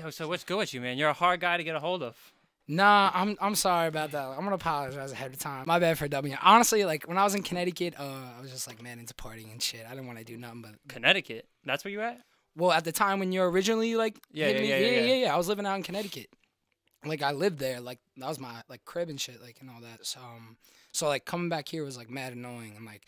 Yo, so what's good with you, man? You're a hard guy to get a hold of. Nah, I'm sorry about that. I'm gonna apologize ahead of time. My bad for dubbing you. Honestly, like when I was in Connecticut, I was just like man into partying and shit. I didn't want to do nothing but Connecticut? That's where you at? Well, at the time when you're originally like Yeah. I was living out in Connecticut. Like I lived there. Like that was my like crib and shit. Like and all that. So like coming back here was like mad annoying. And like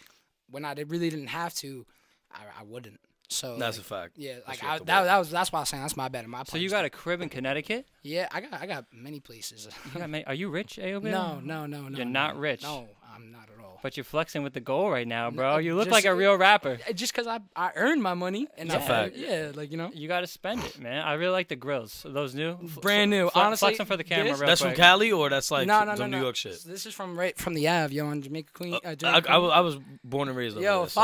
when I really didn't have to, I wouldn't. So that's like, a fact. Yeah, like that's why I was saying that's my bad. So you got a crib in Connecticut? Yeah, I got many places. Are you rich, AyoBib? No. You're not rich. No, I'm not at all. But you're flexing with the goal right now, bro. No, you look like a real rapper. Just because I earned my money and That's a fact. Yeah, like you know. You got to spend it, man. I really like the grills. Are those new? Brand new. Honestly, flex them for the camera. Real That's quick. from Cali or that's like no, some New York shit. This is from right from the Ave, yo, on Jamaica Queen. I was born and raised over there. So.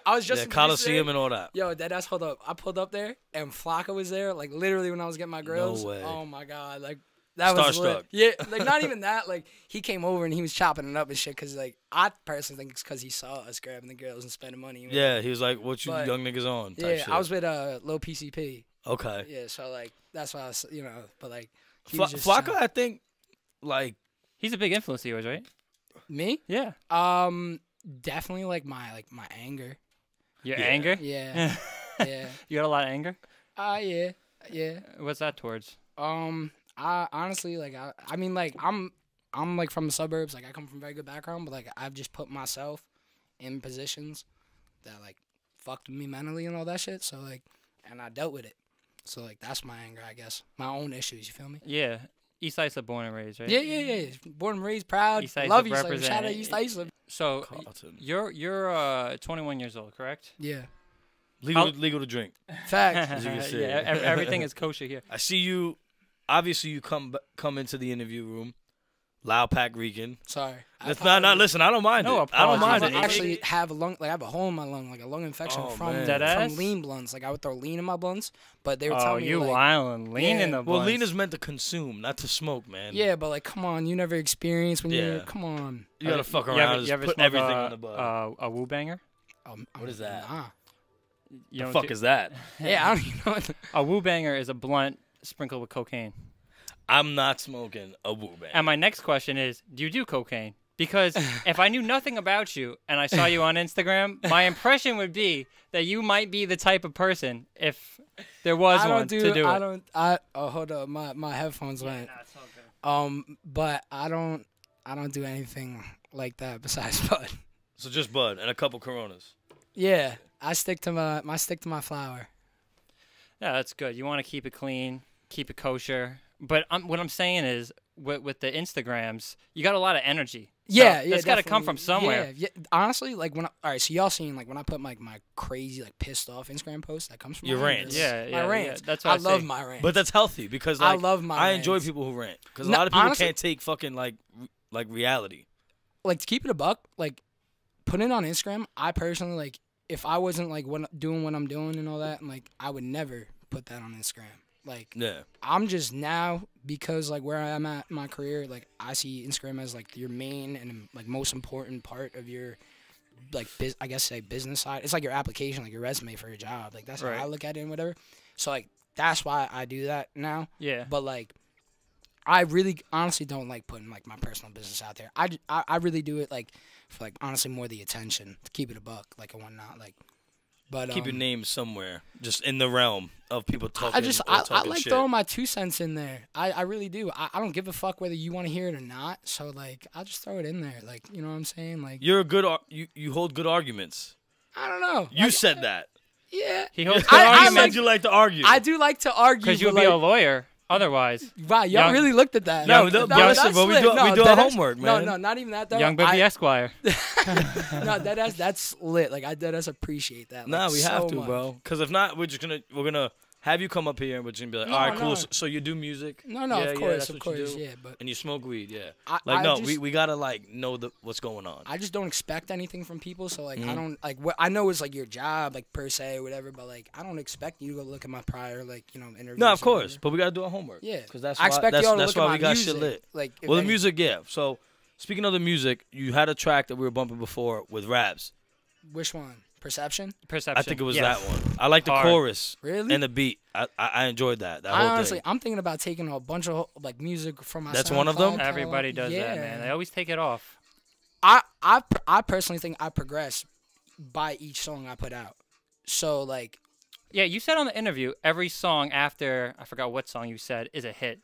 I was just Coliseum and all that. Yo, that's hold up. I pulled up there and Flocka was there, like literally when I was getting my grills. No way. Oh my god, like. That was lit. Yeah, like not even that. Like he came over and he was chopping it up and shit. Cause like I personally think it's cause he saw us grabbing the girls and spending money. Yeah, he was like, "What you young niggas on?" Yeah, shit. I was with Lil PCP. Okay. Yeah, so like that's why I was, you know, but like Flocka, I think, like he's a big influence of yours, right? Me? Yeah. Definitely like my anger. Your anger? Yeah. Yeah. You got a lot of anger? Yeah. What's that towards? I honestly like I mean like I'm like from the suburbs, like I come from a very good background, but like I've just put myself in positions that like fucked with me mentally and all that shit. So like and I dealt with it. So like that's my anger, I guess. My own issues, you feel me? Yeah. East Islip born and raised, right? Yeah. Born and raised, proud. East Islip love East Islip. representing. Shout out East Islip. So you're 21 years old, correct? Yeah. Legal to drink. Fact. As you can see. Yeah, everything is kosher here. I see you. Obviously, you come into the interview room, loud pack reeking. Sorry. That's not. Listen, I don't mind it. I don't mind it. I actually have a lung, like I have a hole in my lung, like a lung infection from lean blunts. Like I would throw lean in my blunts, but they were telling me you like, wildin', lean in the blunts. Well, lean is meant to consume, not to smoke, man. Yeah, but like, come on, you never experienced when you're. Come on. You gotta fuck around. You ever put smoke everything on the bud. A woo banger? What is that? The fuck is that? Yeah, I don't even know. A woo banger is a blunt sprinkled with cocaine. I'm not smoking a woo banger. And my next question is, do you do cocaine? Because if I knew nothing about you and I saw you on Instagram, my impression would be that you might be the type of person, if there was one, to do it. Hold up, my headphones went. Nah, it's all good. But I don't do anything like that besides bud. So just bud and a couple Coronas. Yeah, I stick to my flower. Yeah, that's good. You want to keep it clean, keep it kosher. But what I'm saying is, with the Instagrams, you got a lot of energy. So that's got to come from somewhere. Yeah. Honestly, like all right, so y'all seen like when I put like my crazy like pissed off Instagram posts, that comes from your rants. My rants. Yeah, that's what I love my rants. But that's healthy because like, I love my I rants. enjoy people who rant because a lot of people honestly, can't take fucking like reality. Like to keep it a buck, like put it on Instagram. I personally like if I wasn't like doing what I'm doing and all that, and like I would never put that on Instagram. Like, I'm just now, because, like, where I am at in my career, like, I see Instagram as, like, your main and, like, most important part of your, like, I guess, say, business side. It's like your application, like, your resume for your job. Like, that's how I look at it and whatever. So, like, that's why I do that now. Yeah. But, like, I really honestly don't like putting, like, my personal business out there. I really do it, like, for, like, honestly more the attention, to keep it a buck, like, and whatnot, like. But, keep your name somewhere, just in the realm of people talking. I like throwing my 2 cents in there. I really do. I don't give a fuck whether you want to hear it or not. So like, I'll just throw it in there. Like, you know what I'm saying? Like, you're a good. You hold good arguments. I don't know. You said that. Yeah. He holds good arguments. I said you like to argue. I do like to argue. Because you'll be a lawyer. Otherwise, wow, y'all really looked at that. No, listen, but we do our homework, man. No, not even that though. Young Bibby Esquire. No, that's lit. Like I deadass appreciate that. Nah, like, we have to, bro. Because if not, we're gonna have you come up here and we're just gonna be like, all right, cool. So you do music? No, of course, yeah. But and you smoke weed, yeah. We gotta like know what's going on. I just don't expect anything from people, so like I don't like what I know is like your job, like per se or whatever. But like I don't expect you to go look at my prior interviews. No, of course, but we gotta do our homework. Yeah, because that's I expect y'all to look at my we got music. Shit lit. Like the music, yeah. So speaking of the music, you had a track that we were bumping before with Rabz. Which one? Perception? Perception. I think it was that one. I like the chorus. Really? And the beat. I enjoyed that. That whole honestly, thing. I'm thinking about taking a bunch of like music from my. That's one of them. Everybody does that, man. They always take it off. I personally think I progress by each song I put out. So like. Yeah, you said on the interview every song after I forgot what song you said is a hit.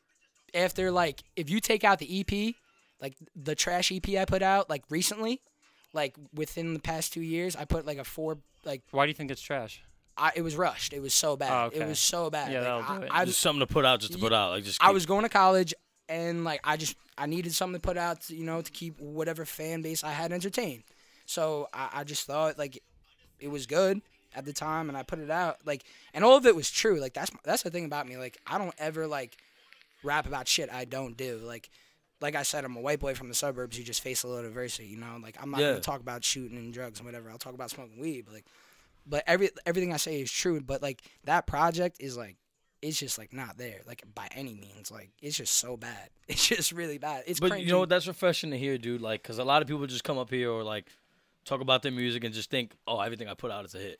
After like if you take out the EP, like the trash EP I put out like recently. Like within the past 2 years, I put like a 4. Like why do you think it's trash? It was rushed. It was so bad. Oh, okay. It was so bad. Yeah, like, that'll do it. Just something to put out, just to put out. Like just. I was going to college, and like I needed something to put out, to keep whatever fan base I had entertained. So I just thought like it was good at the time, and I put it out. Like, and all of it was true. Like that's the thing about me. Like I don't ever like rap about shit I don't do. Like I said, I'm a white boy from the suburbs. You just face a little adversity, Like I'm not gonna talk about shooting and drugs and whatever. I'll talk about smoking weed, but everything I say is true. But like that project is like, it's just like not there, like by any means. Like it's just so bad. It's just really bad. But cringy. You know what? That's refreshing to hear, dude. Like, cause a lot of people just come up here or like talk about their music and just think, oh, everything I put out is a hit.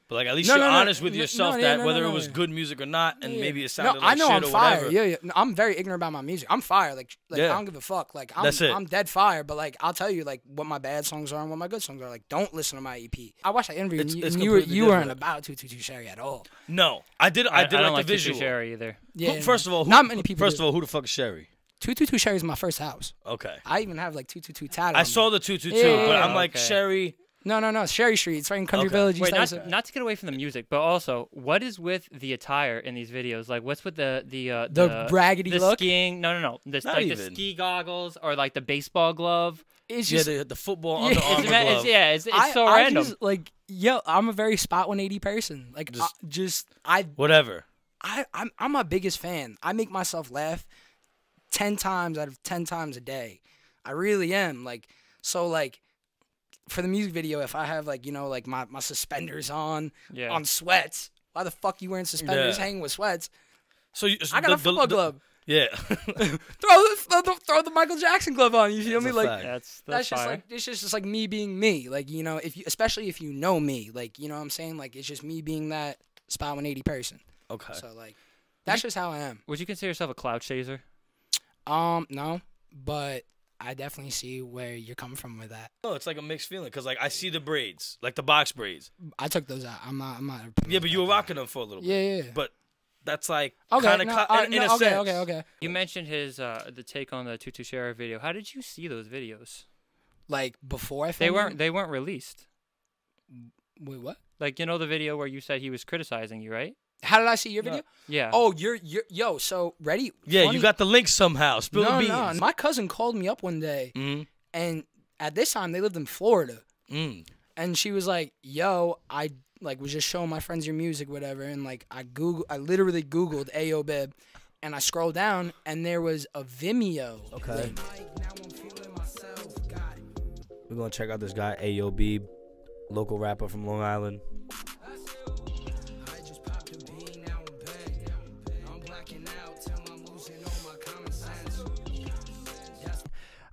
But like at least you're honest with yourself that whether it was good music or not, and maybe it sounded like shit or fire. whatever. Yeah. No, I'm very ignorant about my music. I'm fire. Like I don't give a fuck. Like I'm dead fire. But like I'll tell you like what my bad songs are and what my good songs are. Like don't listen to my EP. I watched that interview and you weren't about 222 Sherry at all. No, I did like the visual. Sherry either. Yeah. First of all, not many people. First of all, who the fuck is Sherry? 222 Sherry is my first house. Okay. I even have like 222 tatted. I saw the 222, but I'm like Sherry. No. Sherry Street. It's right in Country Village. Wait, not to get away from the music, but also, what is with the attire in these videos? Like, what's with the raggedy the look? Skiing? No. The ski goggles or like the baseball glove. It's just the football Under Armour glove. It's so random. Just, like, I'm a very spot 180 person. Like, whatever. I'm my biggest fan. I make myself laugh 10 times out of 10 times a day. I really am. Like, so like. For the music video, if I have like like my suspenders on sweats, why the fuck you wearing suspenders hanging with sweats? So I got a football glove. Yeah. throw the Michael Jackson glove on. You feel me? Like that's just like it's just like me being me. Like especially if you know me. Like what I'm saying. Like it's just me being that spot 180 person. Okay. So like that's just how I am. Would you consider yourself a cloud chaser? No, but. I definitely see where you're coming from with that. Oh, it's like a mixed feeling because like I see the braids, like the box braids. I took those out. I'm not. Yeah, but you were rocking them for a little bit. Yeah. But that's like kind of in a sense. Okay. You mentioned his the take on the 222 Sherry video. How did you see those videos? Like before I filmed They weren't released. Wait, what? Like the video where you said he was criticizing you, right? How did I see your video? Yeah. Oh, yo. So ready? Yeah, Funny. you got the link somehow. Spill the beans. No. My cousin called me up one day, and at this time they lived in Florida, and she was like, "Yo, I like was just showing my friends your music, whatever." And like I literally Googled AyoBib, and I scrolled down, and there was a Vimeo. Okay. We're gonna check out this guy AyoBib, local rapper from Long Island.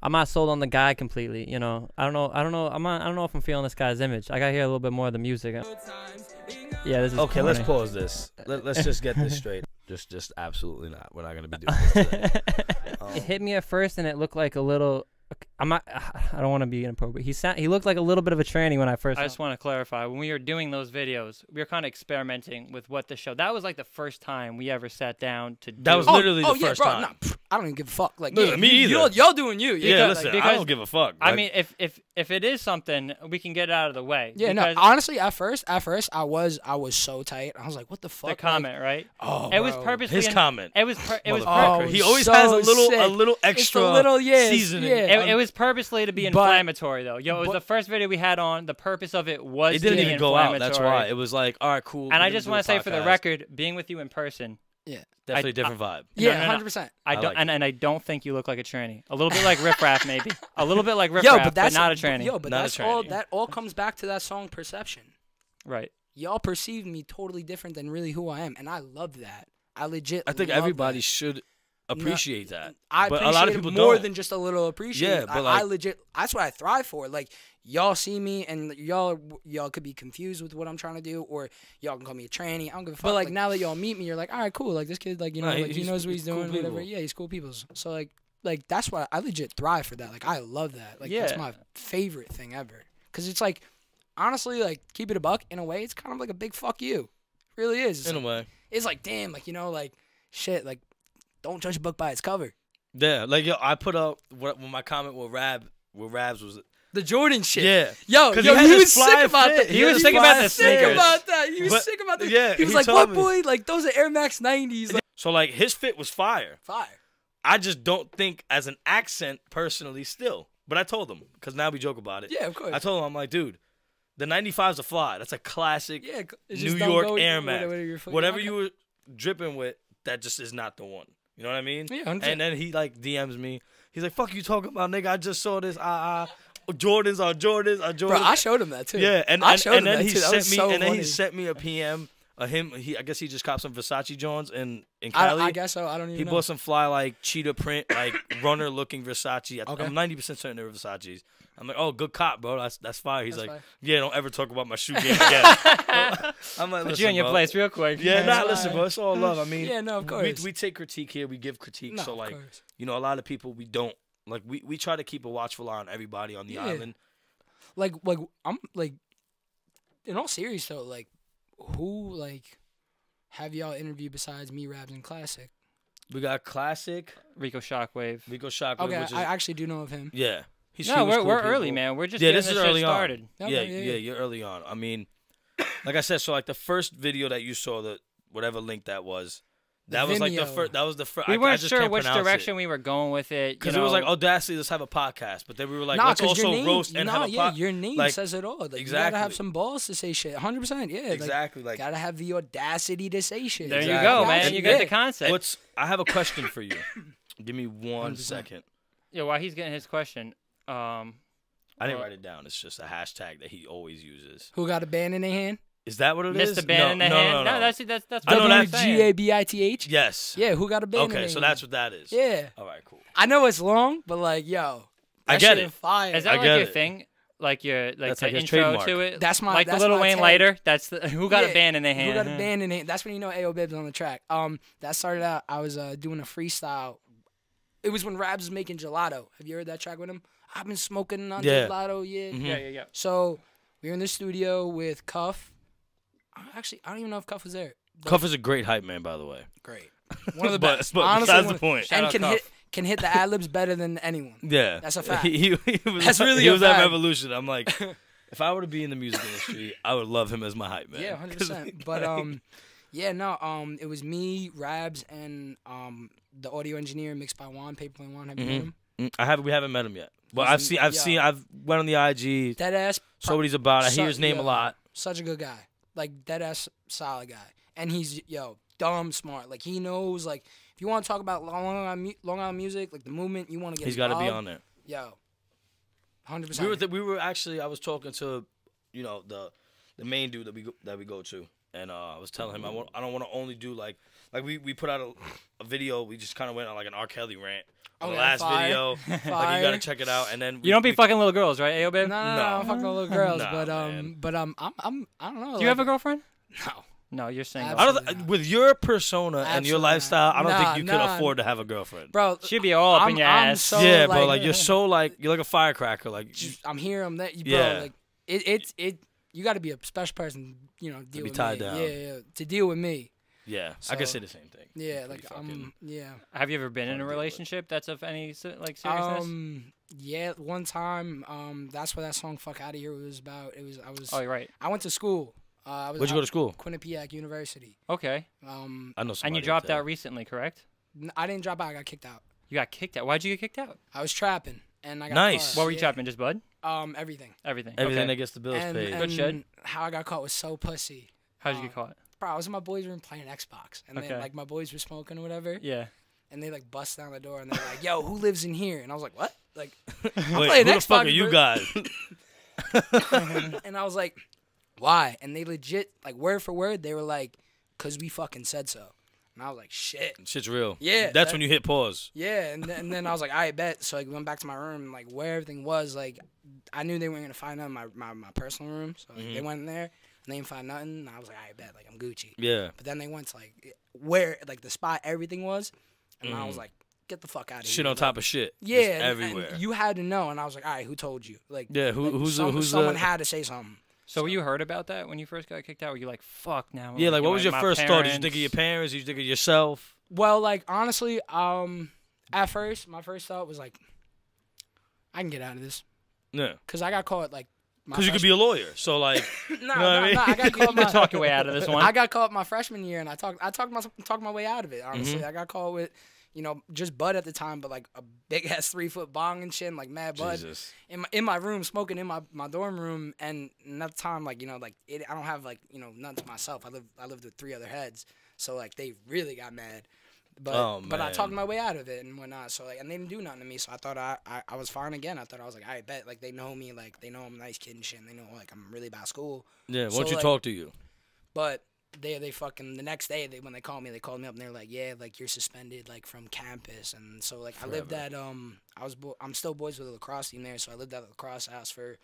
I'm not sold on the guy completely, I don't know. I don't know if I'm feeling this guy's image. I gotta hear a little bit more of the music. Yeah, this is okay. corny. Let's pause this. Let's just get this straight. Just absolutely not. We're not gonna be doing this today. It hit me at first, and it looked like a little. I don't want to be inappropriate. He looked like a little bit of a tranny when I first. I just want to clarify. When we were doing those videos, we were kind of experimenting with what the show. That was like the first time we ever sat down to. That was literally the first time. Nah, I don't even give a fuck. Like, no, me either. Y'all doing you. Yeah, listen, because, I don't give a fuck. I mean, if it is something, we can get it out of the way. Yeah, no. Honestly, at first, I was so tight. I was like, what the fuck? The comment, right? Oh, it was purposely. His comment. It was. He always has a little extra seasoning. Yeah, it was purposely to be inflammatory, though. It was the first video we had on. The purpose of it was. It didn't even go out. That's why. It was like, all right, cool. And I just want to say, for the record, being with you in person. Yeah, definitely a different vibe. Yeah, 100%. I don't, and I don't think you look like a tranny. A little bit like Riff Raff, maybe. A little bit like Riff Raff, but not a tranny. But that's all. That all comes back to that song Perception. Right. Y'all perceive me totally different than really who I am, and I love that. I think everybody should appreciate that. I but appreciate a lot of people more don't. than just a little appreciate. Yeah, but I legit. That's what I thrive for. Like y'all see me and y'all could be confused with what I'm trying to do, or y'all can call me a tranny. I don't give a fuck. But like now that y'all meet me, you're like, all right, cool. Like this kid, like like he knows what he's doing, cool whatever. Yeah, he's cool people. So like that's why I legit thrive for that. Like I love that. Like that's my favorite thing ever. Cause it's like, honestly, like keep it a buck. In a way, it's kind of like a big fuck you. It really is. It's in like, a way. It's like damn, like like shit, like don't judge a book by its cover. Yeah, like yo, I put up when my comment with Rabz was. The Jordan shit. Yeah. Yo, he was sick about that. He was sick about the sneakers. He was sick about that. Yeah, he was like, what, boy? Like, those are Air Max 90s. Like, so, like, his fit was fire. Fire. I just don't think as an accent, personally, still. But I told him, because now we joke about it. Yeah, of course. I told him, I'm like, dude, the 95's a fly. That's a classic New York Air Max. Whatever you were dripping with, that just is not the one. You know what I mean? Yeah, 100%. And then he, like, DMs me. He's like, fuck you talking about, nigga. I just saw this, Jordans are Jordans are Jordans. Bro, I showed him that too. Yeah, and then he sent me a PM. I guess he just copped some Versace Johns in Cali. I guess so. I don't even know. He bought some fly like cheetah print, like runner looking Versace. Okay. I'm 90% certain they're Versace's. I'm like, oh, good cop, bro. That's fire. He's fire. Yeah, don't ever talk about my shoe game again. I'm like, put you in your place real quick. Yeah, listen, bro. It's all love. I mean, yeah, no, of course. We take critique here. We give critique. No, so like, a lot of people we don't. Like, we try to keep a watchful eye on everybody on the island. Like, I'm, like, in all seriousness, though, like, who, like, have y'all interviewed besides me, Rabz, and Classic? We got Classic. Rico Shockwave. Okay, I actually do know of him. Yeah. We're early, man. We're just getting this early started. Okay, yeah, you're early on. I mean, like I said, so, like, the first video that you saw, whatever link that was, that was like the first. That was the first. We weren't sure which direction we were going with it because it was like Audacity. Let's have a podcast, but then we were like, let's also roast and have a podcast. Your name says it all. Like, exactly. You gotta have some balls to say shit. 100%. Yeah. Exactly. Like gotta have the audacity to say shit. There you go, man. You get the concept. I have a question for you. Give me 1 second. Yeah, while he's getting his question, I didn't write it down. It's just a hashtag that he always uses. Who got a band in their hand? Is that what it is? Mr. Band in the hand. No, that's I know that. WGABITH? Yes. Yeah, who got a band in their hand? Okay, so that's what that is. Yeah. All right, cool. I know it's long, but like, yo, I get it. Fire. Is that like your thing? Like your the intro trademark. to it? That's my like the Lil Wayne lighter. That's the who got a band in their hand. Who got a band in their hand? That's when you know AyoBib's on the track. That started out. I was doing a freestyle. It was when Rabz was making gelato. Have you heard that track with him? I've been smoking on gelato. Yeah. Mm-hmm. Yeah. So we were in the studio with Cuff. Actually, I don't even know if Cuff was there. Cuff is a great hype man, by the way. Great. One of the best. But honestly, that's the point. And can hit the ad-libs better than anyone. Yeah. That's a fact. He was at Revolution. I'm like, if I were to be in the music industry, I would love him as my hype man. Yeah, 100%. But, it was me, Rabz, and the audio engineer mixed by Juan, Paperplane Juan. Have you met him? We haven't met him yet. But I've went on the IG. Deadass. Saw what he's about. I hear his name a lot. Such a good guy. Like, deadass solid guy. And he's, dumb smart. Like, he knows, like, if you want to talk about Long Island music, like, the movement, you want to get He's got to be on there. Yo. 100%. We were actually, I was talking to, the main dude that we go to. And I was telling him, I don't want to only do, like we put out a video. We just kind of went on, like, an R. Kelly rant. The last video, like, you gotta check it out, and then you don't be fucking little girls, right, AyoBib? No, I'm fucking little girls, I don't know. Do you have a girlfriend? No. No, you're single. With your persona and your lifestyle, I don't think you could afford to have a girlfriend, bro. She'd be all up in your ass. So, yeah, bro. Like, you're like a firecracker. Like, I'm here, I'm that, bro. Like, it. You got to be a special person, deal with me. Tied down. Yeah, to deal with me. Yeah, so, I can say the same thing. Yeah, like Have you ever been in a relationship that's of any like seriousness? Yeah, one time. That's what that song "Fuck Outta Here" was about. I was. Oh, you're right. I went to school. Where'd you go to school? Quinnipiac University. Okay. I know somebody. And you dropped out recently, correct? I didn't drop out. I got kicked out. You got kicked out. Why'd you get kicked out? I was trapping, and I got nice. caught. What were you trapping? Just bud? Everything. Everything that gets the bills paid. Good shit. How I got caught was so pussy. How'd you get caught? Bro, I was in my boys' room playing Xbox, and then like my boys were smoking or whatever. Yeah. And they like bust down the door, and they're like, "Yo, who lives in here?" And I was like, "What?" Like, wait, who the fuck are you guys? And I was like, "Why?" And they legit, like, word for word, they were like, "'Cause we fucking said so." And I was like, shit. Shit's real. Yeah. That's when you hit pause. Yeah, and then I was like, I bet. So like, went back to my room, and like where everything was, like I knew they weren't gonna find nothing in my personal room. So like, they went in there and they didn't find nothing. And I was like, I bet, like I'm Gucci. Yeah. But then they went to like where like the spot everything was, and I was like, get the fuck out of here. Shit on top of shit. Yeah, everywhere. And you had to know, and I was like, all right, who told you? Like, yeah, someone had to say something. So you heard about that when you first got kicked out? Were you like, fuck now? Yeah, like what was your first thought? Did you think of your parents? Did you think of yourself? Well, like honestly, at first, my first thought was like, I can get out of this. Yeah. Cause I got caught like. Because you could be a lawyer, so like. No, I got caught. Talk your way out of this one. I got caught my freshman year, and I talked my way out of it. Honestly, I got caught with. Just bud at the time, but like a big ass 3-foot bong and shit, and, like mad bud in my room, smoking in my dorm room, and at the time, like I don't have like nothing to myself. I lived with 3 other heads, so like they really got mad, but I talked my way out of it and whatnot. So like, and they didn't do nothing to me, so I thought I was fine again. I thought I was like, I bet like they know me, like they know I'm a nice kid and shit, and they know like I'm really bad at school. Yeah, why don't you talk to you? But. They fucking the next day when they called me up and they're like, yeah, like you're suspended like from campus. And so like forever. I lived at I'm still boys with a lacrosse team there, so I lived at the lacrosse house for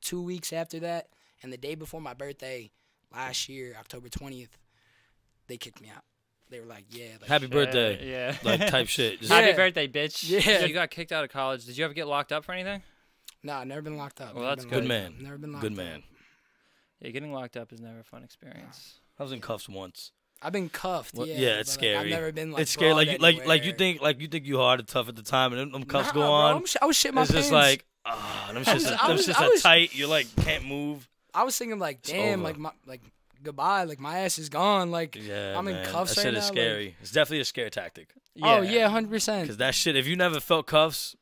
2 weeks after that. And the day before my birthday last year, October 20th, they kicked me out. They were like, yeah, like, happy birthday, yeah, like type shit. Just, happy birthday, bitch. Yeah. So you got kicked out of college. Did you ever get locked up for anything? No, never been locked up. Well, that's good, man. Never been locked up. Good man. Yeah, getting locked up is never a fun experience. I was in cuffs once. I've been cuffed. Well, yeah, it's like, scary. I've never been like it's scary. Like you anywhere. think you hard and tough at the time, and them cuffs go bro, on. I was shitting my pants. It's just like, them shits are tight. You're like can't move. I was thinking like, damn, like goodbye, like my ass is gone. Like I'm in cuffs that right shit now. is scary. Like, it's definitely a scare tactic. Oh yeah, 100%. Because that shit, if you never felt cuffs.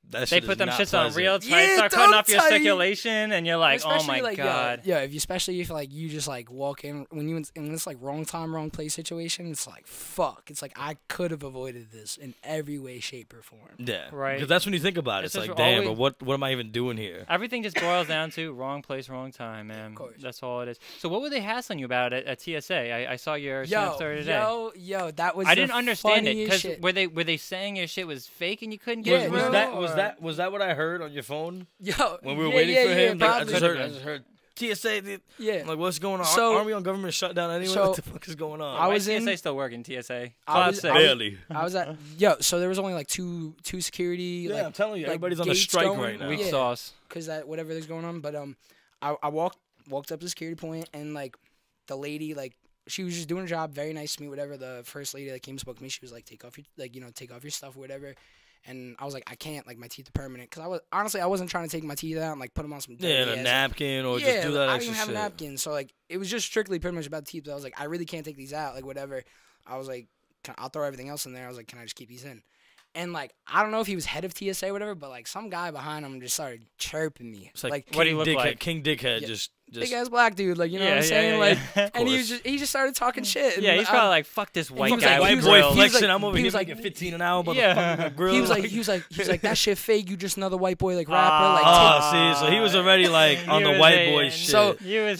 They put them shits on real tight, yeah, start cutting off your circulation, and you're like, oh my like, god. Yeah, especially if like you just like walk in when you in this like wrong time, wrong place situation, it's like fuck. It's like I could have avoided this in every way, shape, or form. Yeah, right. Because that's when you think about it. It's like, damn, but what am I even doing here? Everything just boils down to wrong place, wrong time, man. Of course. That's all it is. So what were they hassling you about at TSA? I saw your Snap story today. Yo, that was. I didn't understand it because were they saying your shit was fake and you couldn't get it? Was that what I heard on your phone? Yo, when we were waiting for him, I just heard TSA. Yeah. I'm like, what's going on? So, aren't we on government shutdown anyway? What the fuck is going on? I was TSA still working. TSA. Barely. I was at so there was only like two security. Yeah, like, I'm telling you, like everybody's on a strike going, right now. Weak sauce. Because that whatever is going on. But I walked up to the security point and like the lady like. She was just doing her job, very nice to me, whatever. The first lady that came and spoke to me, she was like, take off your stuff or whatever. And I was like, I can't, like, my teeth are permanent. Because I wasn't trying to take my teeth out and, like, put them on some a napkin or just do that extra shit. I didn't even have a napkin. So, like, it was just strictly pretty much about the teeth. But I was like, I really can't take these out, like, whatever. I was like, I'll throw everything else in there. I was like, can I just keep these in? And, like, I don't know if he was head of TSA or whatever, but, like, some guy behind him just started chirping me. It's like what do you look like? King Dickhead, yeah. just big ass black dude, like you know what I'm saying, like, and he just started talking shit. Yeah, he's probably like, "Fuck this white guy." White boy flexing. I'm over here making 15 an hour, but he was like, that shit fake. You just another white boy like rapper. So he was already like on the white boy shit.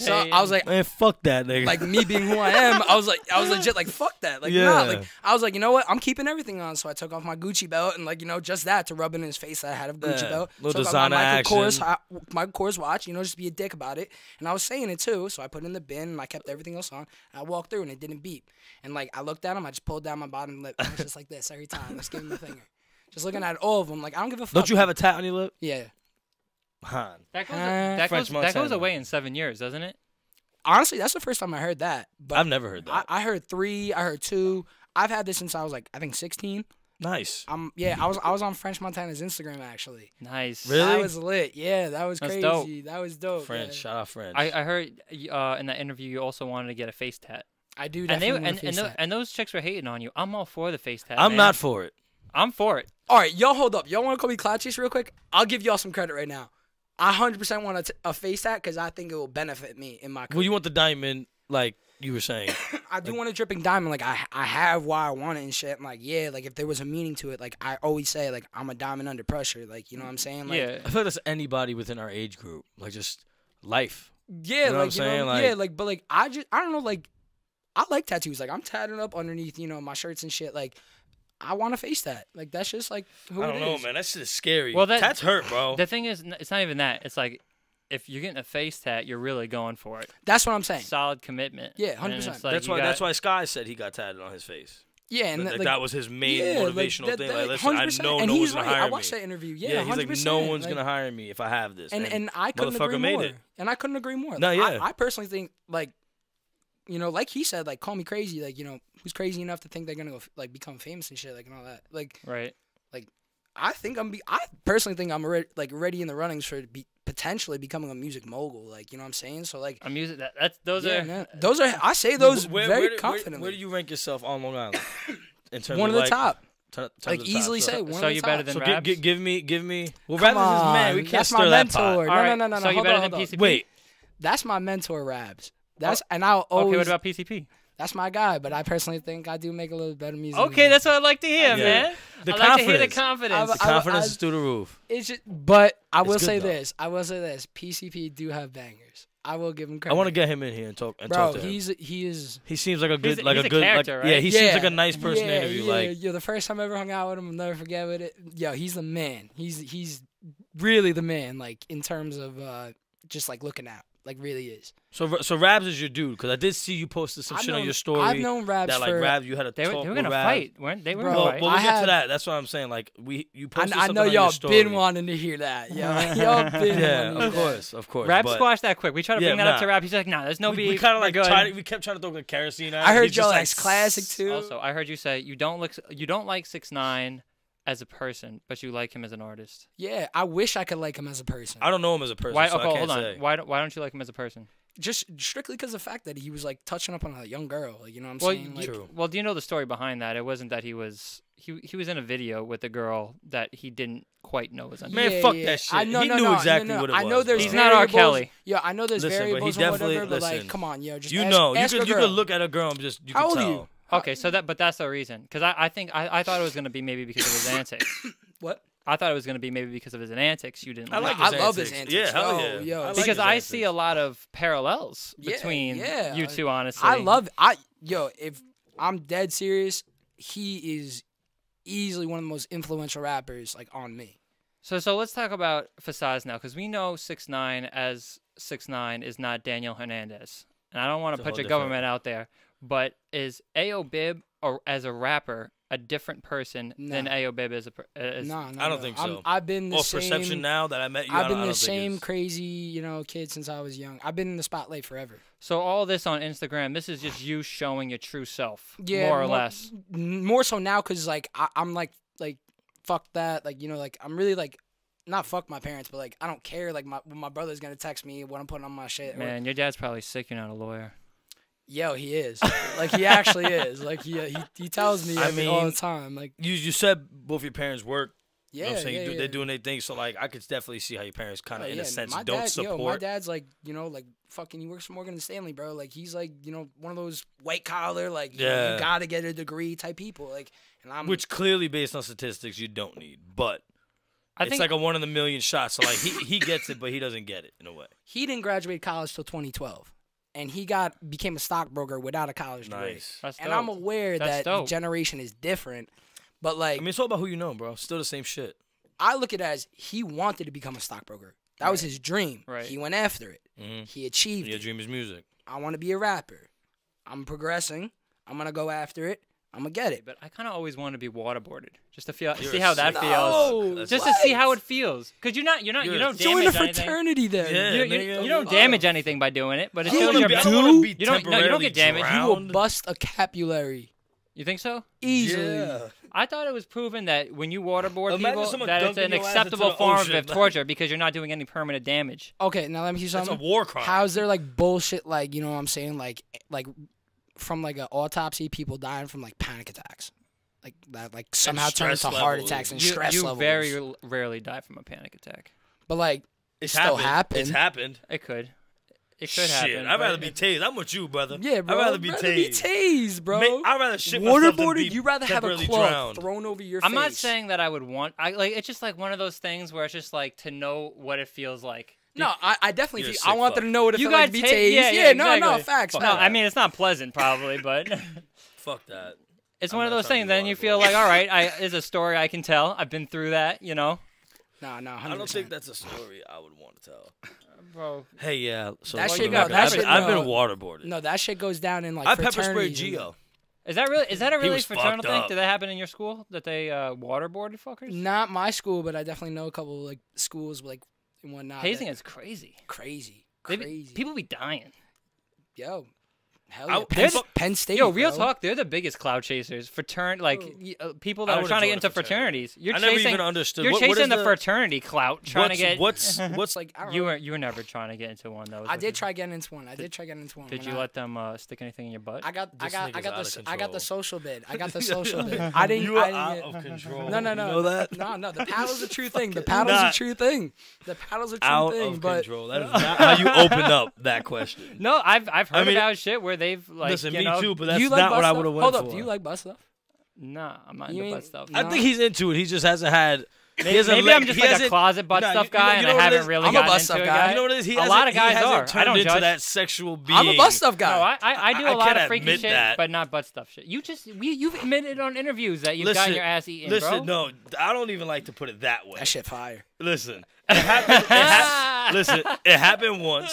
So I was like, man, fuck that nigga. Like me being who I am, I was legit like, fuck that. Like like I was like, you know what? I'm keeping everything on. So I took off my Gucci belt and like just that to rub in his face that I had a Gucci belt. Little designer action. Michael Kors watch. Just be a dick about it. And I was saying it too. So I put it in the bin and I kept everything else on. And I walked through and it didn't beep. And like I looked at him, I just pulled down my bottom lip. I was just like this every time. Just giving him the finger. Just looking at all of them. Like I don't give a fuck. Don't you have a tat on your lip? Yeah. That goes away in 7 years, doesn't it? Honestly, that's the first time I heard that. But I've never heard that. I heard 3. I heard 2. I've had this since I was like I think 16. Nice. I was on French Montana's Instagram actually. Nice. Really? That was lit. Yeah, that was crazy. Dope. That was dope. French. Shout out French. I heard in that interview you also wanted to get a face tat. I do definitely and those chicks were hating on you. I'm all for the face tat. I'm not for it. I'm for it. All right, y'all hold up. Y'all want to call me Cloud Chase real quick? I'll give y'all some credit right now. I 100% want a face tat because I think it will benefit me in my career. Well, you want the diamond like you were saying. I do want a dripping diamond. Like, I have why I want it and shit. I'm like, yeah, like, if there was a meaning to it, like, I always say, like, I'm a diamond under pressure. Like, you know what I'm saying? Like, yeah. I feel like that's anybody within our age group. Like, just life. Yeah, you know like, what I'm saying? yeah, like, but, like, I don't know, like, I like tattoos. Like I'm tatted up underneath, you know, my shirts and shit. Like I want a face tat. Like that's just like who it is. I don't know, man. That shit is scary. Well, tats hurt, bro. The thing is, it's not even that. It's like if you're getting a face tat, you're really going for it. That's what I'm saying. Solid commitment. Yeah, 100%. Like that's why Sky said he got tatted on his face. Yeah, and like, that was his main motivational thing. Like, listen, 100%. I know no one's gonna hire me. I watched that interview. Yeah, he's 100%. Like, no one's gonna hire me if I have this. And I couldn't agree more. And I couldn't agree more. No, yeah. I personally think, like, you know, like he said, like, call me crazy. Like, you know, who's crazy enough to think they're gonna go, like, become famous and shit, like, and all that. Like, right. Like, I personally think I'm ready in the runnings for potentially becoming a music mogul. Like, you know what I'm saying? So, like, a music those are I say those very confidently. Where do you rank yourself on Long Island? In terms one of the top. Like easily say one of the top. So you better than Rabz? Give me. Well, Rabz is his man. We can't stir that pot. No. So you better than PCP? Wait. That's my mentor, Rabz. And I'll always. Okay, what about PCP? That's my guy, but I personally think I do make a little better music. Okay, that's what I like to hear, man. I like to hear the confidence. The confidence is through the roof. It's just, but I will say this. PCP do have bangers. I will give him credit. I want to get him in here and talk to him. He seems like a good, he's a character, right? Yeah, he seems like a nice person to interview. Yeah, the first time I ever hung out with him, I'll never forget with it. Yo, he's the man. He's really the man. Like in terms of just like looking out, like really is. So Rabz is your dude, because I did see you posted some shit on your story. I've known Rabz that, like, Rabz, you had a talk with Rabz. They were gonna fight, weren't they? But we'll get to that. That's what I'm saying. Like you posted something I know on y'all your story. been wanting to hear that. Y'all been wanting to hear of course. Rabz squashed that quick. We tried to bring that up to Rabz. He's like, nah, there's no beef. We kind of like we kept trying to throw the kerosene out. I heard y'all like classic too. Also, I heard you say you don't like 6ix9ine as a person, but you like him as an artist. Yeah, I wish I could like him as a person. I don't know him as a person. Why? So Okay, I can't hold on. say. Why don't you like him as a person? Just strictly because of the fact that he was like touching up on a young girl. Like, you know what I'm saying? Like, true. Well, do you know the story behind that? It wasn't that he was in a video with a girl that he didn't quite know was under. Man, fuck that shit. He knew exactly what it was. I know there's He's not R. Kelly. Yeah, I know there's variables or whatever, but like, come on, yo, just you could look at a girl and just How old tell. Are you? Okay, so but that's the reason. Because I think I thought it was gonna be maybe because of his antics. What? I thought it was going to be maybe because of his antics. You didn't. I love his antics. Yeah, hell yeah. Yo. Because I see a lot of parallels between you two. Honestly, I love. If I'm dead serious, he is easily one of the most influential rappers like on me. So let's talk about facades now, because we know 6ix9ine as 6ix9ine is not Daniel Hernandez, and I don't want to put your government out there, but is AyoBib as a rapper a different person than AyoBib as a No, I don't think so. I've been the same perception now that I met you. I've been the same crazy, kid since I was young. I've been in the spotlight forever. So all this on Instagram, this is just you showing your true self, more or less. More so now, because like I'm like fuck that, like like I'm really like. Not fuck my parents, but like I don't care. Like when my brother's gonna text me what I'm putting on my shit. Man, your dad's probably sick. You're not a lawyer. Yo, he is. Like he actually is. Like he tells me all the time. Like you said, both your parents work. Yeah, you know what I'm saying? They're doing their thing. So like I could definitely see how your parents kind of in a sense don't support. My dad's like like fucking. He works for Morgan & Stanley, bro. Like he's like one of those white collar like you gotta get a degree type people. Like which clearly based on statistics you don't need, but. It's like a 1 in a million shot. So like he gets it, but he doesn't get it in a way. He didn't graduate college till 2012, and he became a stockbroker without a college degree. Nice. And I'm aware that the generation is different, but like it's all about who you know, bro. Still the same shit. I look at it as he wanted to become a stockbroker. That was his dream. Right. He went after it. He achieved it. Your dream is music. I want to be a rapper. I'm progressing. I'm gonna go after it. I'm gonna get it. But I kind of always want to be waterboarded, just to see how that feels. Just to see how it feels, because you don't damage join a fraternity anything. Then. Yeah, you don't damage anything by doing it, but it you shows your you don't get damaged. You will bust a capillary. You think so? Easily. Yeah. I thought it was proven that when you waterboard people, that it's an acceptable form of torture because you're not doing any permanent damage. Okay, now let me see something. It's a war crime. How's there like bullshit like you know what I'm saying like from like an autopsy, people dying from like panic attacks, like that, like somehow turns to heart attacks and stress levels. You very rarely die from a panic attack, but like it still happened. It's happened. It could happen. I'd rather be tased. I'm with you, brother. Yeah, bro. I'd rather be tased. Bro. I'd rather shit myself than be you'd rather have a cloth thrown over your face. I'm not saying that I would want. It's just like one of those things where it's just like to know what it feels like. No, I definitely. I want them to know what it feels like to be tased. Yeah, exactly. No, facts. No, I mean it's not pleasant probably, but fuck that. It's one of those things. Then you feel like, all right, there's a story I can tell. I've been through that, you know. No, 100%. I don't think that's a story I would want to tell. Bro. Hey, yeah. So that shit I've been waterboarded. No, that shit goes down in like. I pepper sprayed Gio. Is that a really fraternal thing? Did that happen in your school? That they waterboarded fuckers? Not my school, but I definitely know a couple like schools like and whatnot. Hazing is crazy. Crazy. People be dying. Yo. Hell yeah. Penn State. Yo, real talk, they're the biggest cloud chasers. People that are trying to get into fraternities. I never even understood. You're chasing the fraternity clout, trying to get. What's like? I don't know. You were never trying to get into one though. I did try getting into one. Did you let them stick anything in your butt? I got the social bid. I got the social bid. You were out of control. No. You know that? No. The paddle's a true thing. The paddle's a true thing. The paddle's a true thing. Out of control. That is not how you open up that question. No, I've heard about shit where they've like. Listen, me too, but that's not what I would have went for. Hold up, do you like butt stuff? Nah, I'm not into butt stuff. I think he's into it. He just hasn't had. Maybe I'm just like a closet butt stuff guy, and I haven't really gotten into it. You know what it is? A lot of guys are. I don't judge. That sexual being. I'm a butt stuff guy. No, I do a lot of freaky shit, but not butt stuff shit. You've admitted on interviews that you've gotten your ass eaten, bro. Listen, no, I don't even like to put it that way. That shit fire. Listen, it happened. Listen, it happened once.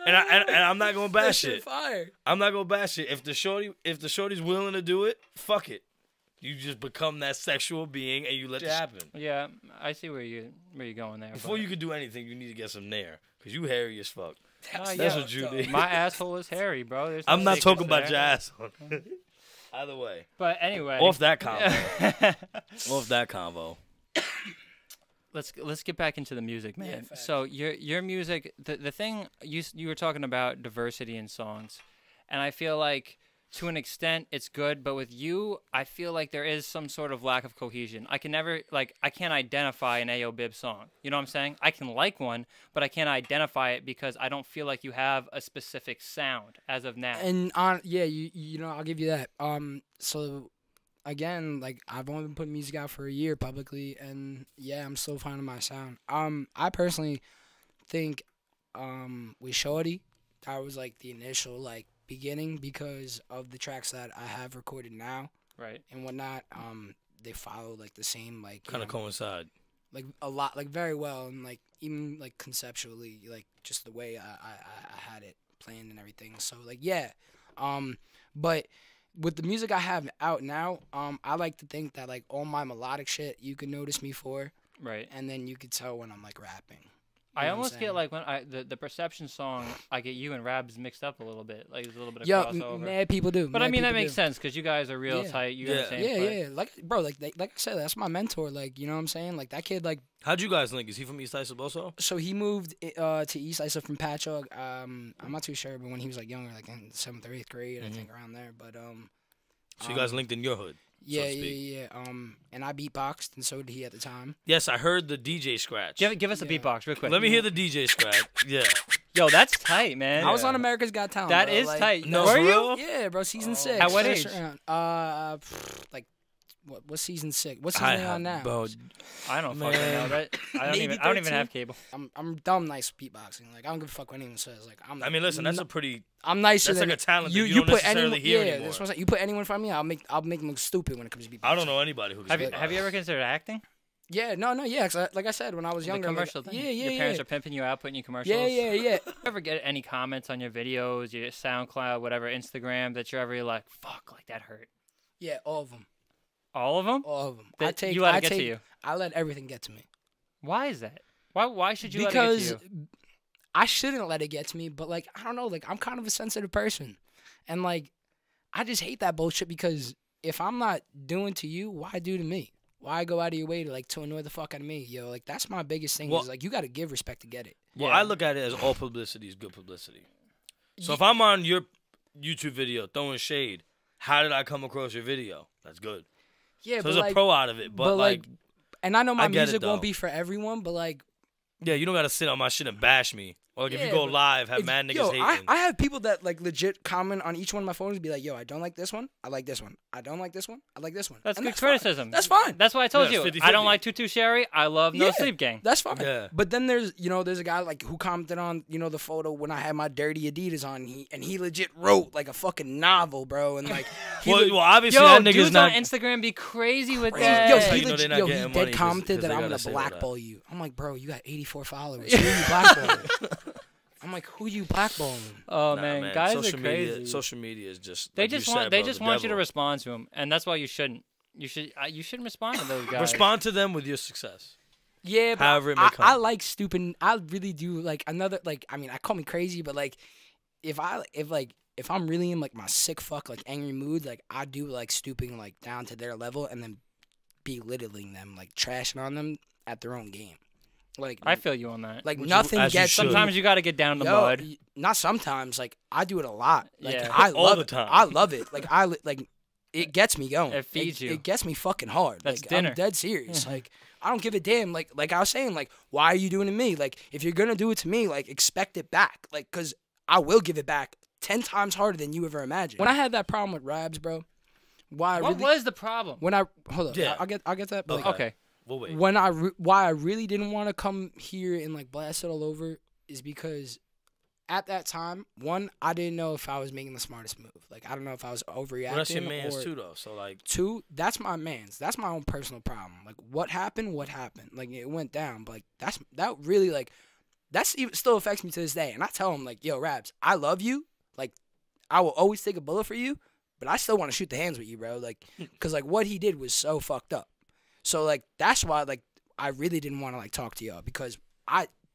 And I'm not gonna bash it. Fire. I'm not gonna bash it. If the shorty's willing to do it, fuck it. You just become that sexual being and you let it happen. Yeah, I see where you're going there. Before you can do anything, you need to get some nair, cause you hairy as fuck. That's what you need. My asshole is hairy, bro. I'm not talking about your asshole. Either way. But anyway, off that convo. Let's get back into the music, man. Yeah, so your music, the thing you were talking about diversity in songs, and I feel like to an extent it's good, but with you, I feel like there is some sort of lack of cohesion. I can't identify an AyoBib song. You know what I'm saying? I can like one, but I can't identify it because I don't feel like you have a specific sound as of now. And you know, I'll give you that. So. Again, like I've only been putting music out for a year publicly, and yeah, I'm still finding my sound. I personally think with Shorty, that was like the initial like beginning because of the tracks that I have recorded now, right, and whatnot. They follow like the same like kind of coincide, like a lot, like very well, and like even like conceptually, like just the way I had it planned and everything. So like yeah, but. With the music I have out now, I like to think that like all my melodic shit you can notice me for, right? And then you could tell when I'm like rapping. I almost get like when the Perception song, I get you and Rabz mixed up a little bit, like there's a little bit of crossover. Mad people do. But I mean that makes sense because you guys are real tight. You understand? Yeah. Like bro, like I said, that's my mentor. Like you know what I'm saying? Like that kid, like. How'd you guys link? Is he from East Islip also? So he moved to East Islip from Patchogue. I'm not too sure, but when he was like younger, like in 7th or 8th grade, I think around there. But So you guys linked in your hood? Yeah. And I beatboxed, and so did he at the time. Yes, I heard the DJ scratch. Give us a beatbox real quick. Let me hear the DJ scratch. Yeah. Yo, that's tight, man. I was on America's Got Talent. That bro. is like, tight. No, were for you? real? Yeah, bro. Season 6. At what age? Like. What's season 6? What's season on now? Bro, I don't fucking know that. I don't even have cable. I'm dumb nice with beatboxing. Like I don't give a fuck what anyone says. Like I mean, listen, that's a pretty. I'm nicer. That's than like a talent that you don't put necessarily hear anymore. That's what I'm saying. You put anyone in front of me, I'll make them look stupid when it comes to beatboxing. I don't know anybody who can. Have you ever considered acting? Yeah, no, yeah. Like I said, when I was younger, the commercial thing. Yeah. Your parents are pimping you out, putting you commercials. Yeah. You ever get any comments on your videos, your SoundCloud, whatever, Instagram that you're ever like, fuck, like that hurt? Yeah, all of them. All of them? All of them. You let it get to you. I let everything get to me. Why is that? Why should you let it get to you? Because I shouldn't let it get to me, but like I don't know, like I'm kind of a sensitive person, and like I just hate that bullshit because if I'm not doing to you, why do to me? Why go out of your way to like to annoy the fuck out of me, yo? Like that's my biggest thing. Is like you got to give respect to get it. Well, I look at it as all publicity is good publicity. So if I'm on your YouTube video throwing shade, how did I come across your video? That's good. Yeah, so but there's a pro out of it, but like, and I know my music won't be for everyone, but like, Yeah, you don't gotta sit on my shit and bash me. Or like if you go live, have mad niggas hating. I have people that like legit comment on each one of my photos and be like, yo, I don't like this one. I like this one. I don't like this one. I like this one. That's good criticism. Fine. That's fine. That's why I told you. 50-50. I don't like Tutu Sherry. I love No Sleep Gang. That's fine. Yeah. But then there's a guy like who commented on, the photo when I had my dirty Adidas on, and he legit wrote like a fucking novel, bro. And like well, obviously that nigga's dudes not on Instagram be crazy with that. He dead commented that I'm gonna blackball you. I'm like, bro, you got 84 followers. Who are you blackballing? I'm like, who you blackballing? Oh man, guys are crazy. Social media is just they just want you to respond to them, and that's why you shouldn't. You shouldn't respond to those guys. Respond to them with your success. Yeah, but however it may come. I like stupid. I really do like another like. I mean, I call me crazy, but like, if I'm really in like my sick fuck like angry mood, like I do like stooping like down to their level and then belittling them, like trashing on them at their own game. Like I feel you on that. Like nothing gets. Sometimes you got to get down in the mud. Not sometimes. Like I do it a lot. Like yeah. I all love the it. time. I love it. Like it gets me going. It feeds you. It gets me fucking hard. That's like, dinner. I'm dead serious. Like I don't give a damn. Like I was saying. Like why are you doing it to me? Like if you're gonna do it to me, like expect it back. Like cause I will give it back 10 times harder than you ever imagined. When I had that problem with Rabz, bro. What was the problem? When hold up. Yeah. I'll get that. But okay. We'll wait. Why I really didn't want to come here and like blast it all over is because at that time, one, I didn't know if I was making the smartest move. Like I don't know if I was overreacting. Well, that's your man's too, though. So like, two, that's my man's. That's my own personal problem. Like what happened? Like it went down. But like that really like still affects me to this day. And I tell him like, yo, Rabz, I love you. Like I will always take a bullet for you, but I still want to shoot the hands with you, bro. Like because like what he did was so fucked up. So like that's why like I really didn't want to like talk to y'all because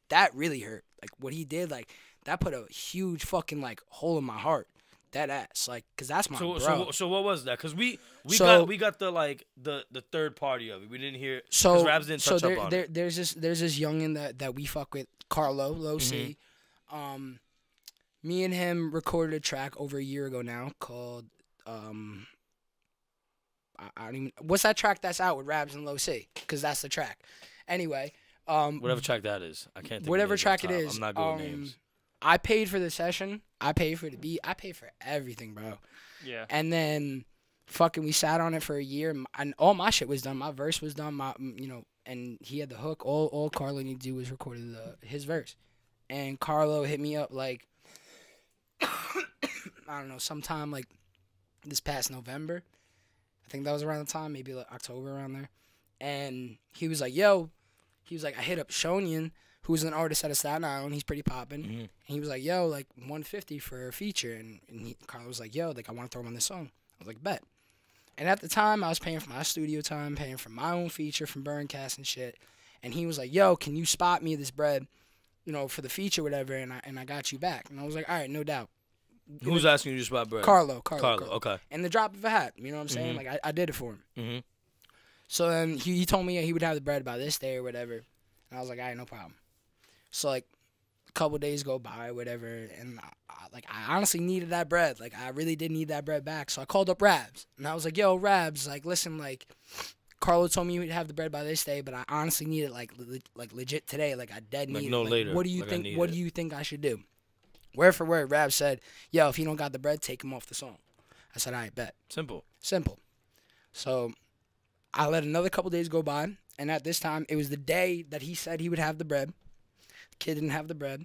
that really hurt. Like what he did, like that put a huge fucking like hole in my heart. That ass, like, cause that's my bro. So what was that? Cause we got the like the third party of it. We didn't hear. So Rabz didn't touch up on it. There's this youngin that we fuck with, Carlo Low C. Me and him recorded a track over a year ago now called I don't even. What's that track that's out with Rabz and Low C? Because that's the track. Anyway. Whatever track that is, I can't think whatever of track it is. I'm not good with names. I paid for the session. I paid for the beat. I paid for everything, bro. Yeah. And then, fucking, we sat on it for a year, and all my shit was done. My verse was done. And he had the hook. All Carlo needed to do was record his verse. And Carlo hit me up like, I don't know, sometime like this past November. I think that was around the time, maybe like October around there. And he was like, yo, I hit up Shonian, who's an artist out of Staten Island. He's pretty popping. Mm-hmm. And he was like, yo, like 150 for a feature. And Carlo was like, yo, like I want to throw him on this song. I was like, bet. And at the time, I was paying for my studio time, paying for my own feature from Burncast and shit. And he was like, yo, can you spot me this bread, for the feature, whatever, and I got you back. And I was like, all right, no doubt. Who's asking you to spot bread? Carlo. Okay. And the drop of a hat, you know what I'm saying? Mm-hmm. Like, I did it for him. Mm-hmm. So then he told me he would have the bread by this day or whatever. And I was like, all right, no problem. So, like, a couple days go by, whatever, and I honestly needed that bread. Like, I really did need that bread back. So I called up Rabz. And I was like, yo, Rabz, like, listen, like, Carlo told me he would have the bread by this day, but I honestly need it, like legit today. Like, I dead need it. No later. What do you think? What do you think I should do? Word for word, Rabz said, yo, if he don't got the bread, take him off the song. I said, all right, bet. Simple. So I let another couple days go by, and at this time, it was the day that he said he would have the bread. The kid didn't have the bread.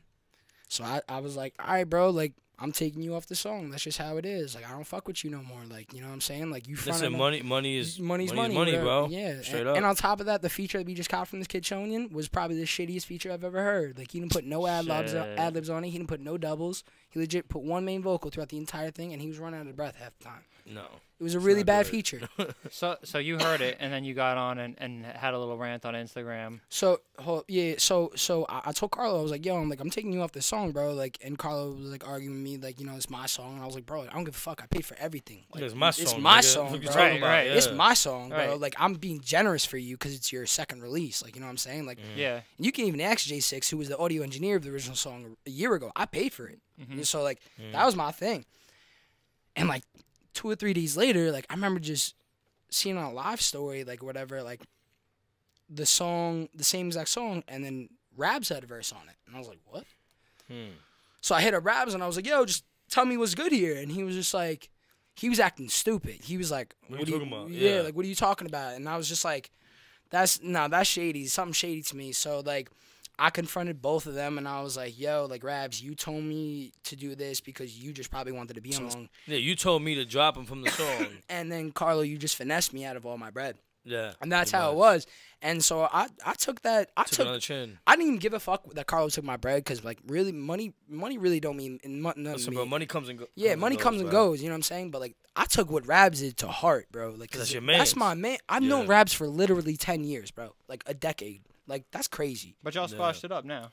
So I was like, all right, bro, like, I'm taking you off the song. That's just how it is. Like, I don't fuck with you no more. Like, you know what I'm saying? Like, you listen, money's money, whatever. bro. Yeah. Straight up. And on top of that, the feature that we just got from this kid Shonian was probably the shittiest feature I've ever heard. Like, he didn't put no ad-libs on it. He didn't put no doubles. He legit put one main vocal throughout the entire thing, and he was running out of breath half the time. No. It was a really bad feature. So you heard it, and then you got on and had a little rant on Instagram. So I told Carlo, I was like, yo, I'm taking you off this song, bro. Like, and Carlo was like arguing with me, like, it's my song. And I was like, bro, I don't give a fuck. I paid for everything. Like, it's my song. It's my song, bro. Right. Yeah. It's my song, bro. Right. Like, I'm being generous for you because it's your second release. Like, you know what I'm saying? Like, yeah. You can even ask J6, who was the audio engineer of the original song a year ago. I paid for it. Mm-hmm. So, like, that was my thing. And, like, 2 or 3 days later, like, I remember just seeing on a live story, like, whatever, like, the same exact song, and then Rabz had a verse on it. And I was like, what? So I hit up Rabz and I was like, yo, just tell me what's good here. And he was just like, he was acting stupid. He was like, what are you talking about? Yeah, like, what are you talking about? And I was just like, that's shady. Something shady to me. So, like, I confronted both of them, and I was like, yo, like, Rabz, you told me to do this because you just probably wanted to be along. Yeah, you told me to drop him from the song. And then, Carlo, you just finessed me out of all my bread. Yeah. And that's how it was. And so I took that. I took it on the chin. I didn't even give a fuck that Carlo took my bread because, like, really, money really don't mean nothing to me. Bro, money comes and goes. Yeah, money comes and goes. You know what I'm saying? But, like, I took what Rabz did to heart, bro. Like, that's your man. That's my man. I've known Rabz for literally 10 years, bro. Like, a decade. Like, that's crazy. But y'all squashed it up now.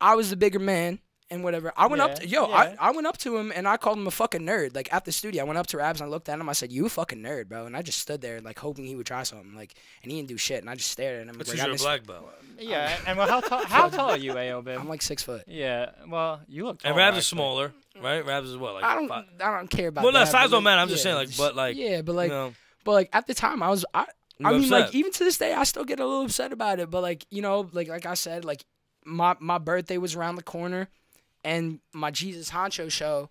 I was the bigger man and whatever. I went up to, I went up to him and I called him a fucking nerd. Like, at the studio, I went up to Rabz and I looked at him. I said, you a fucking nerd, bro. And I just stood there, like, hoping he would try something. Like, and he didn't do shit. And I just stared at him. That's because you're a black belt. Yeah, and well, how tall are you, AyoBib? I'm like 6 foot. Yeah, well, you look tall. And Rabz is smaller, right? Rabz is what, like I don't care about that. Well, no, size don't matter. I'm just saying, like, but, like. Yeah, but, like, you know, at the time, I mean, like, even to this day, I still get a little upset about it. But, like, you know, like I said, like, my birthday was around the corner. And my Jesus Honcho show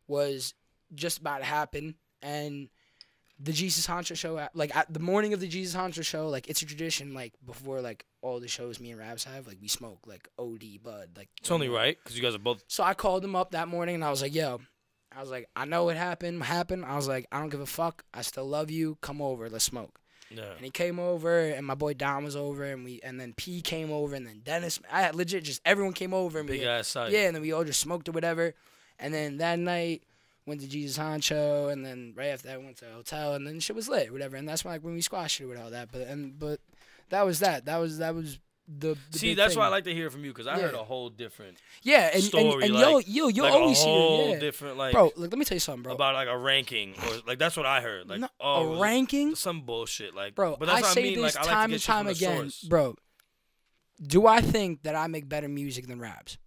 was just about to happen. And the Jesus Honcho show, like, at the morning of the Jesus Honcho show, like, it's a tradition, like, before, like, all the shows me and Rabz have, like, we smoke, like, OD, bud. Like, it's only right, because you guys are both. So I called him up that morning, and I was like, yo, I know what happened. I was like, I don't give a fuck. I still love you. Come over. Let's smoke. Yeah. And he came over, and my boy Don was over, and then P came over, and then Dennis. I had legit just everyone came over. And big ass site. Yeah, and then we all just smoked or whatever. And then that night, went to Jesus Honcho, and then right after that, went to a hotel, and then shit was lit, whatever. And that's when, like, when we squashed it with all that. But that was that. That was the see, that's why I like to hear from you, because I heard a whole different story. And like, you'll like always hear a whole different, like, bro. Like, let me tell you something, bro. About like a ranking, or like that's what I heard. Like, a ranking, some bullshit, like, bro. But that's I what say I mean. this Like, time and time again, bro. Do I think that I make better music than Rabz?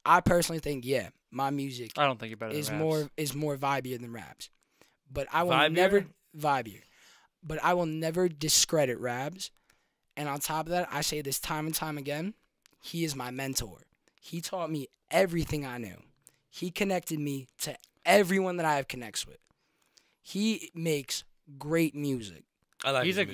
I personally think, my music. I don't think you're better than Rabz. Is more vibier than Rabz, but I will never vibier. But I will never discredit Rabz. And on top of that, I say this time and time again, he is my mentor. He taught me everything I knew. He connected me to everyone that I have connects with. He makes great music. I like he's a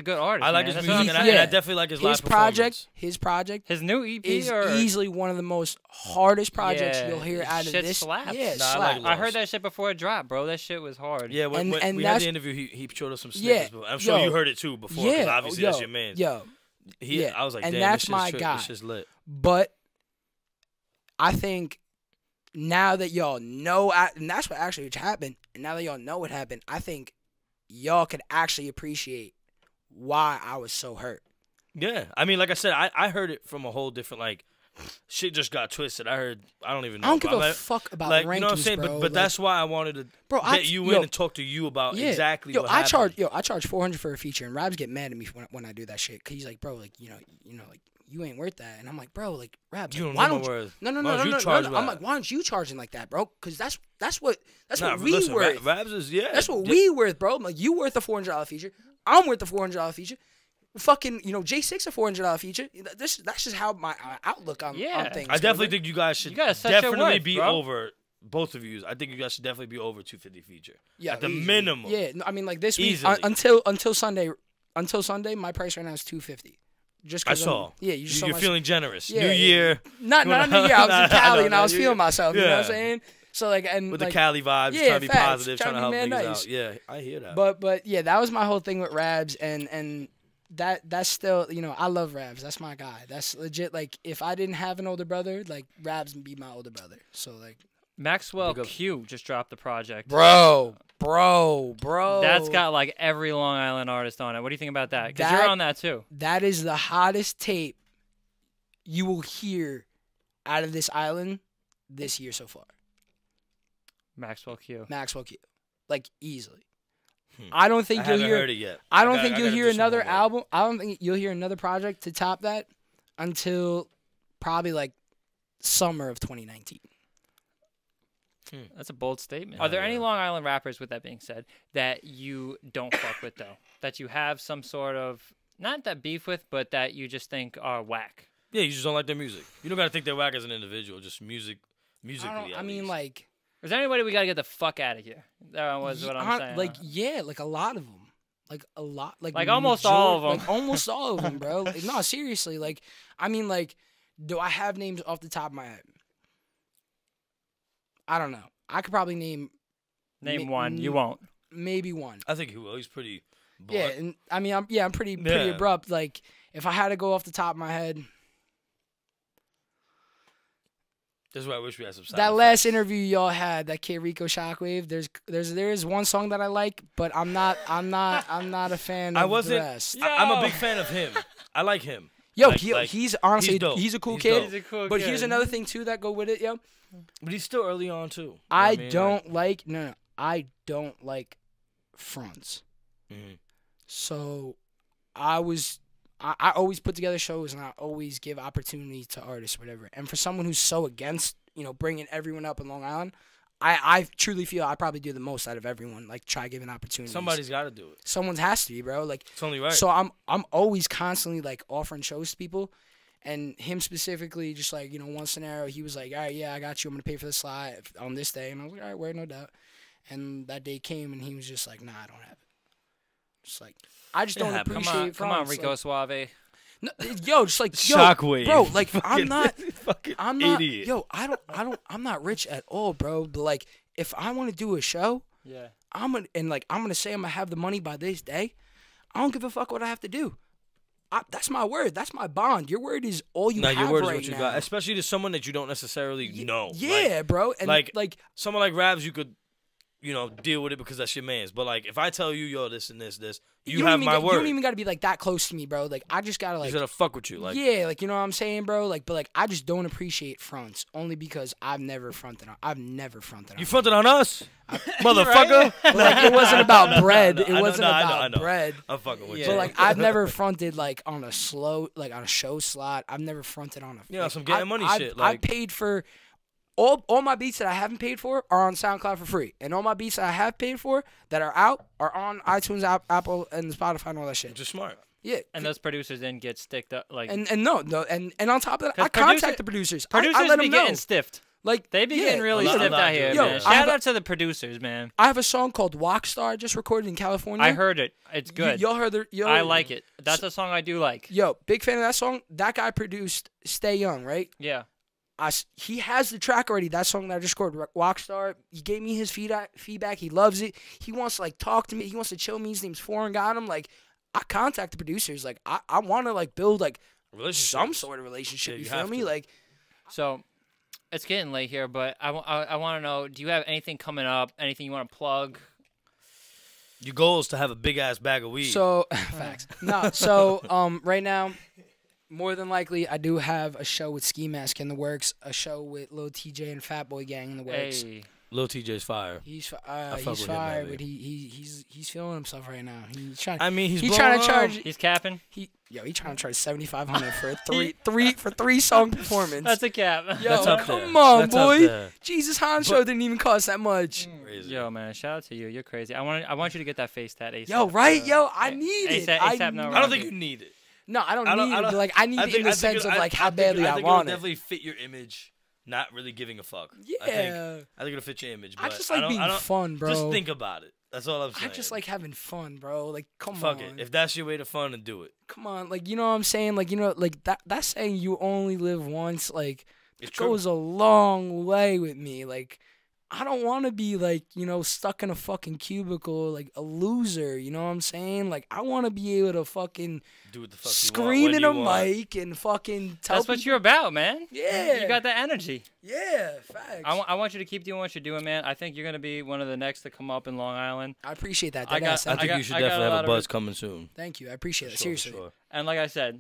good artist. I like his music, and I definitely like his live performance. His project, his new EP is easily one of the most hardest projects you'll hear out of this. Slaps. Yeah, slaps. I heard that shit before it dropped, bro. That shit was hard. Yeah, when we had the interview, he showed us some snippets. I'm sure you heard it too before, because obviously that's your man. I was like, and damn, that's my guy. This shit's lit. But I think now that y'all know, and that's what actually happened, and now that y'all know what happened, I think y'all could actually appreciate why I was so hurt. Yeah. I mean, like I said, I heard it from a whole different, like, shit just got twisted. I don't even know. I don't give a fuck about rankings, you know what I'm saying? bro. But that's why I wanted to get you in and talk to you about exactly what happened. I charge $400 for a feature, and Rabz get mad at me when I do that shit, because he's like, bro, like, you know, like, you ain't worth that. And I'm like, bro, like, Rabz, you why don't don't no. I'm like, why aren't you charging like that, bro? Because that's what we worth. Rabz is, that's what we worth, bro. I'm like, you worth a $400 feature. I'm worth a $400 feature. Fucking, J6 a $400 feature. That's just how my outlook on things. I definitely think you guys should definitely be over. Both of you, I think you guys should definitely be over 250 feature. Yeah, at the minimum. Yeah, I mean, like, this week until Sunday, my price right now is 250. Just I saw. Yeah, you're feeling generous. New year. Not New Year. I was in Cali and I was feeling myself. You know what I'm saying? So, like, and with like, the Cali vibes, trying to be positive, trying to help niggas nice. out. Yeah, I hear that. But yeah, that was my whole thing with Rabz, and that's still, I love Rabz. That's my guy. That's legit. Like, if I didn't have an older brother, like, Rabz would be my older brother. So, like, Maxwell Q just dropped the project. Bro. That's got like every Long Island artist on it. What do you think about that? Because you're on that too. That is the hottest tape you will hear out of this island this year so far. Maxwell Q. Like, easily. I don't think you'll hear. Heard it yet. I don't think you'll hear another album. I don't think you'll hear another project to top that until probably like summer of 2019. That's a bold statement. Are there any Long Island rappers, with that being said, that you don't fuck with, though? That you have some sort of, not that beef with, but that you just think are whack? Yeah, you just don't like their music. You don't gotta think they're whack as an individual. Just musically. I mean, like. Is there anybody we gotta get the fuck out of here? That was what I'm saying. Like, yeah, like a lot of them. Like a lot, like almost all of them. Like almost all of them, bro. Like, no, seriously. Like, I mean, like, do I have names off the top of my head? I don't know. I could probably name one. You won't. Maybe one. I think he will. He's pretty blunt. Yeah, and I mean, I'm pretty abrupt. Like, if I had to go off the top of my head. This is why I wish we had some. That last interview y'all had, that Kid Rico Shockwave. There is one song that I like, but I'm not a fan of the rest. I'm a big fan of him. I like him. Yo, he's honestly he's a cool kid. He's a cool but kid. Here's another thing too that go with it, yo. But he's still early on too. I don't like fronts. Mm-hmm. So I always put together shows and I always give opportunity to artists, whatever. And for someone who's so against, bringing everyone up in Long Island, I truly feel I probably do the most out of everyone. Like, try giving opportunities. Somebody's got to do it. Someone has to be, bro. Like, it's only right. So I'm always constantly like offering shows to people, and him specifically, just like one scenario, he was like, all right, yeah, I got you. I'm gonna pay for the slot on this day, and I was like, all right, word, no doubt. And that day came, and he was just like, nah, I don't have it. Just like, I just don't appreciate. Come on, Rico Suave. No, yo, just like Shockwave, bro. Like, I'm not idiot. Yo, I'm not rich at all, bro. But like, if I want to do a show, I'm gonna say I'm gonna have the money by this day. I don't give a fuck what I have to do. That's my word. That's my bond. Your word is all you have your word right is what you now. got, especially to someone that you don't necessarily know. Yeah, bro. And like someone like Rabz, you could, deal with it because that's your man's. But like, if I tell you, yo, this and this, you have my word. You don't even got to be like that close to me, bro. Like, I just gotta like. He's gonna fuck with you, like. Yeah, like, you know what I'm saying, bro. Like, but like, I just don't appreciate fronts only because I've never fronted on. You fronted on us, motherfucker. Right? Like, it wasn't about bread. It wasn't about bread. I'm fucking with you. But like, I've never fronted like on a show slot. I've never fronted on some getting money shit. Like, I paid for. All my beats that I haven't paid for are on SoundCloud for free, and all my beats that I have paid for that are out are on iTunes, Apple, and Spotify, and all that shit. Just smart. Yeah. And those producers then get sticked up, like. And on top of that, I contact the producers. Producers I let be them know. getting stiffed. Like, they be getting really stiffed out here, man. Shout out to the producers, man. I have a song called Walkstar I just recorded in California. I heard it. It's good. Y'all heard it? I like it. That's a song I do like. Yo, big fan of that song. That guy produced Stay Young, right? Yeah. He has the track already. That song that I just recorded, Walkstar. He gave me his feedback. He loves it. He wants to like talk to me. He wants to chill me. His name's Foreign. Got him. Like, I contact the producers. Like, I want to like build like some sort of relationship. Yeah, you feel me? Like, so it's getting late here, but I want to know: do you have anything coming up? Anything you want to plug? Your goal is to have a big ass bag of weed. So facts. No. So right now. More than likely, I do have a show with Ski Mask in the works, a show with Lil TJ and Fatboy Gang in the works. Hey. Lil TJ's fire. He's fire, but he's feeling himself right now. He's trying. I mean, he's trying to charge. He's capping. He's trying to charge $7,500 for a three song performance. That's a cap. Yo, come on, boy. Jesus Hancho didn't even cost that much. Crazy. Yo, man, shout out to you. You're crazy. I want you to get that face tat ASAP. Yo, right? Yo, I need it. ASAP, no, I don't think you need it. No, I don't need it. But like, I need it in the sense of like how badly I want it. It'll definitely fit your image. Not really giving a fuck. Yeah. I think it'll fit your image. But I just like being fun, bro. Just think about it. That's all I'm saying. I just like having fun, bro. Like, come on. Fuck it. If that's your way to fun, then do it. Come on. Like, you know what I'm saying? Like, like that saying you only live once, like, it goes a long way with me. Like, I don't want to be, like, stuck in a fucking cubicle, like, a loser, you know what I'm saying? Like, I want to be able to fucking do what the fuck scream in a mic and fucking tell That's what you're about, man. Yeah. You got that energy. Yeah, facts. I want you to keep doing what you're doing, man. I think you're going to be one of the next to come up in Long Island. I appreciate that. I think you should definitely have a buzz coming soon. Thank you. I appreciate it. Seriously. Sure. And like I said,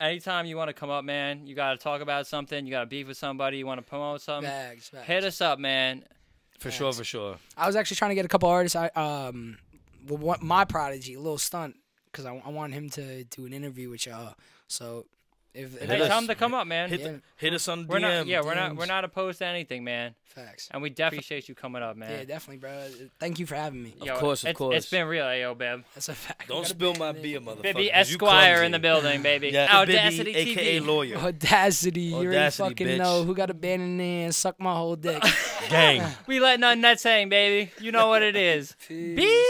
anytime you want to come up, man, you got to talk about something. You got to beef with somebody. You want to promote something. Facts. Hit us up, man. For sure. I was actually trying to get a couple artists. My prodigy, Lil Stunt, because I want him to do an interview with y'all. So tell him to come up, man. Hit us on the DM. We're not opposed to anything, man. Facts. And we definitely appreciate you coming up, man. Yeah, definitely, bro. Thank you for having me. Of course. It's been real, AyoBib. That's a fact. Don't spill my beer, motherfucker. Baby Esquire in the building, baby. Yeah, Audacity Bibby, TV. AKA lawyer. Audacity. You already fucking bitch. know who got a band in there and suck my whole dick. Gang. We let nothing that's saying, baby. You know what it is. Peace.